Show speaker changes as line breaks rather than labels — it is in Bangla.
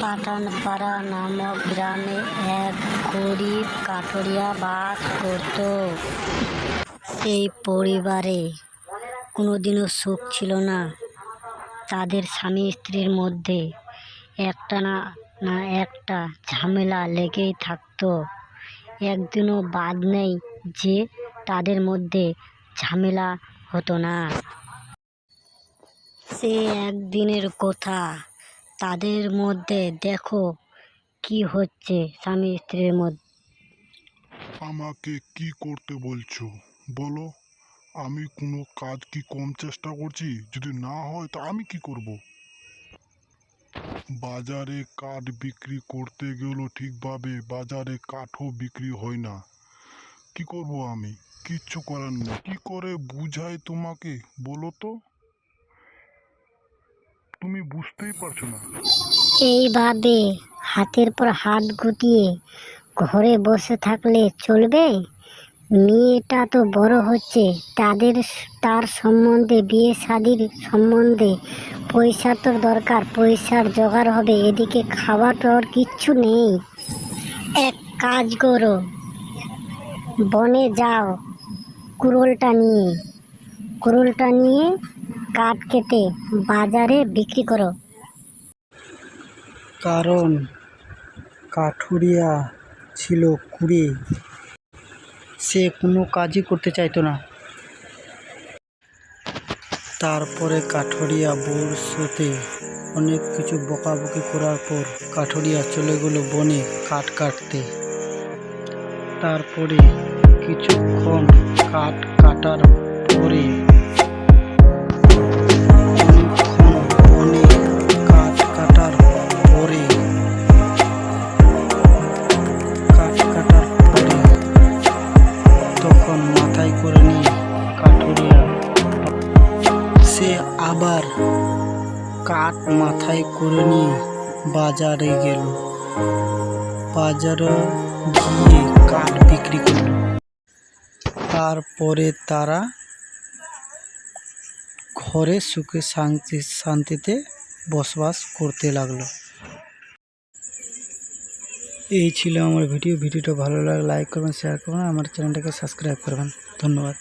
পাঠানপাড়া নামক গ্রামে এক গরিব কাঠুরিয়া বাস করত। সেই পরিবারে কোনোদিনও সুখ ছিল না। তাদের স্বামী স্ত্রীর মধ্যে একটা না একটা ঝামেলা লেগেই থাকতো। একদিনও বাদ নেই যে তাদের মধ্যে ঝামেলা হতো না। সে একদিনের কথা, তাদের মধ্যে দেখো কি হচ্ছে স্বামী স্ত্রীর মধ্যে।
আমাকে কি করতে বলছো বলো? আমি কোনো কাজ কি কম চেষ্টা করছি? যদি না হয় তা আমি কি করব? বাজারে কাঠ বিক্রি করতে গেলেও ঠিকভাবে বাজারে কাঠও বিক্রি হয় না। কি করব আমি? কিচ্ছু করার নেই। কি করে বুঝাই তোমাকে বলো তো? তুমি বুঝতেই পারছো না।
এইভাবে হাতের পর হাত গুটিয়ে ঘরে বসে থাকলে চলবে? মেয়েটা তো বড় হচ্ছে, তার সম্বন্ধে, বিয়ে শাদির সম্বন্ধে পয়সা তো দরকার, পয়সার জোগাড় হবে। এদিকে খাওয়া টাওয়ার কিচ্ছু নেই। এক কাজ করো, বনে যাও, কুড়োলটা নিয়ে কাঠ কেটে বাজারে বিক্রি করো।
কারণ কাঠুরিয়া ছিল কুঁড়ে, সে কোনো কাজই করতে চাইতো না। তারপরে কাঠুরিয়া বউর সাথে অনেক কিছু বকাবকি করার পর কাঠুরিয়া চলে গেল বনে কাঠ কাটতে। তারপরে কিছুক্ষণ কাঠ কাটার পরে অনেকক্ষণ বনে কাঠ কাটার পরে তখন মাথায় করে নিয়ে কাঠুরিয়া সে আবার কাঠ মাথায় করে নিয়ে বাজারে গেল। বাজারে গিয়ে কাঠ বিক্রি করল। তারপরে তারা ঘরে সুখে শান্তিতে বসবাস করতে লাগলো। এই ছিল আমার ভিডিওটা ভালো লাগলে লাইক করবেন, শেয়ার করবেন, আমার চ্যানেলটাকে সাবস্ক্রাইব করবেন। ধন্যবাদ।